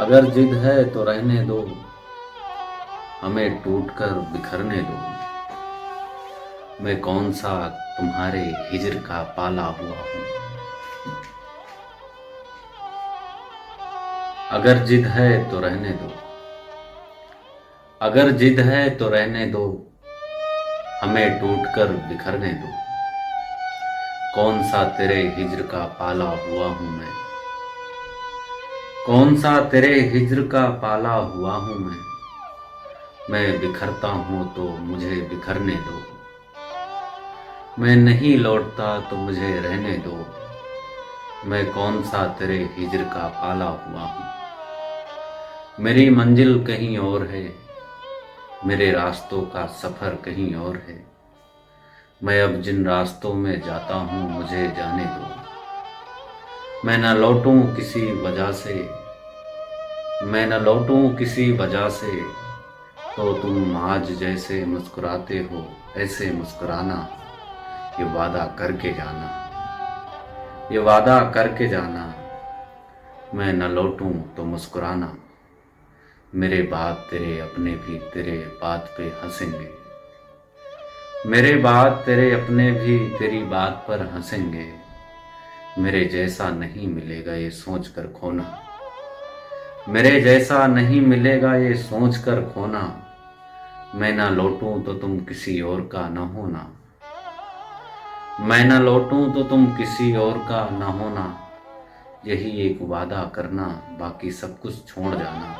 अगर जिद है तो रहने दो, हमें टूटकर बिखरने दो। मैं कौन सा तुम्हारे हिज्र का पाला हुआ हूँ। अगर जिद है तो रहने दो, अगर जिद है तो रहने दो, हमें टूटकर बिखरने दो। कौन सा तेरे हिज्र का पाला हुआ हूँ मैं, कौन सा तेरे हिज्र का पाला हुआ हूँ मैं बिखरता हूँ तो मुझे बिखरने दो। मैं नहीं लौटता तो मुझे रहने दो। मैं कौन सा तेरे हिज्र का पाला हुआ हूँ। मेरी मंजिल कहीं और है, मेरे रास्तों का सफ़र कहीं और है। मैं अब जिन रास्तों में जाता हूँ मुझे जाने दो। मैं न लौटूं किसी वजह से, मैं न लौटूं किसी वजह से, तो तुम आज जैसे मुस्कुराते हो ऐसे मुस्कुराना। ये वादा करके जाना, ये वादा करके जाना। मैं न लौटूं तो मुस्कुराना। मेरे बाद तेरे अपने भी तेरे बात पे हंसेंगे, मेरे बाद तेरे अपने भी तेरी बात पर हंसेंगे। मेरे जैसा नहीं मिलेगा ये सोच कर खोना, मेरे जैसा नहीं मिलेगा ये सोच कर खोना। मैं ना लौटूं तो तुम किसी और का न होना, मैं न लौटूं तो तुम किसी और का न होना। यही एक वादा करना बाकी सब कुछ छोड़ जाना,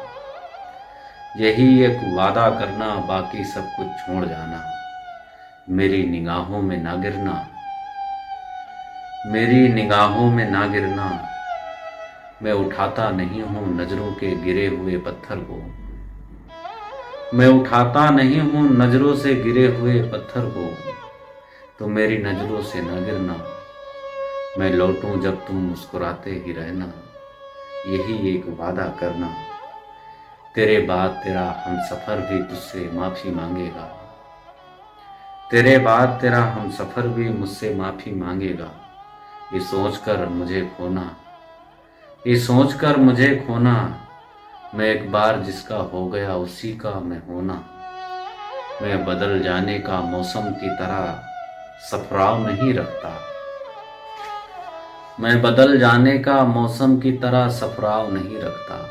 यही एक वादा करना बाकी सब कुछ छोड़ जाना। मेरी निगाहों में ना गिरना, मेरी निगाहों में ना गिरना। मैं उठाता नहीं हूँ नजरों के गिरे हुए पत्थर को, मैं उठाता नहीं हूँ नजरों से गिरे हुए पत्थर को। तो मेरी नजरों से न गिरना। मैं लौटूं जब तुम मुस्कुराते ही रहना, यही एक वादा करना। तेरे बाद तेरा हम सफ़र भी तुझसे माफ़ी मांगेगा, तेरे बाद तेरा हम सफ़र भी मुझसे माफ़ी मांगेगा। ये सोचकर मुझे खोना, ये सोचकर मुझे खोना। मैं एक बार जिसका हो गया उसी का मैं होना। मैं बदल जाने का मौसम की तरह सफराव नहीं रखता, मैं बदल जाने का मौसम की तरह सफराव नहीं रखता।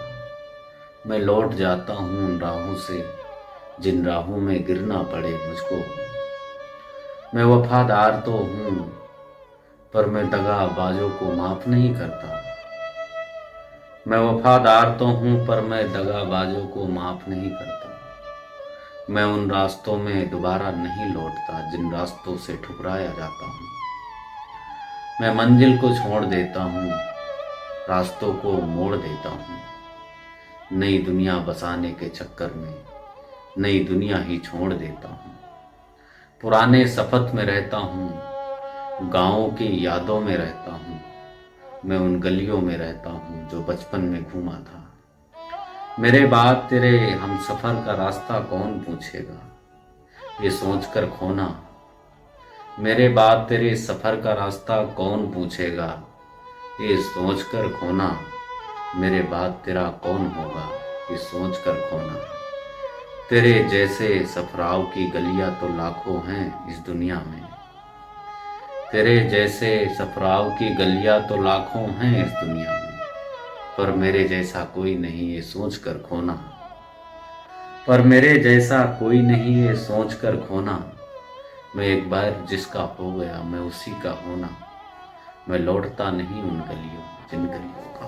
मैं लौट जाता हूँ उन राहों से जिन राहों में गिरना पड़े मुझको। मैं वफादार तो हूँ पर मैं दगाबाजों को माफ़ नहीं करता, मैं वफादार तो हूँ पर मैं दगाबाजों को माफ़ नहीं करता। मैं उन रास्तों में दोबारा नहीं लौटता जिन रास्तों से ठुकराया जाता हूँ। मैं मंजिल को छोड़ देता हूँ, रास्तों को मोड़ देता हूँ। नई दुनिया बसाने के चक्कर में नई दुनिया ही छोड़ देता हूँ। पुराने सफ़र में रहता हूँ, गाँवों की यादों में रहता हूँ। मैं उन गलियों में रहता हूँ जो बचपन में घूमा था। मेरे बाद तेरे हम सफ़र का रास्ता कौन पूछेगा, ये सोच कर खोना। मेरे बाद तेरे सफ़र का रास्ता कौन पूछेगा, ये सोच कर खोना। मेरे बाद तेरा कौन होगा, ये सोच कर खोना। तेरे जैसे सफराव की गलियां तो लाखों हैं इस दुनिया में, तेरे जैसे सफराव की गलियां तो लाखों हैं इस दुनिया में। पर मेरे जैसा कोई नहीं ये सोच कर खोना, पर मेरे जैसा कोई नहीं ये सोच कर खोना। मैं एक बार जिसका हो गया मैं उसी का होना। मैं लौटता नहीं उन गलियों जिन गलियों का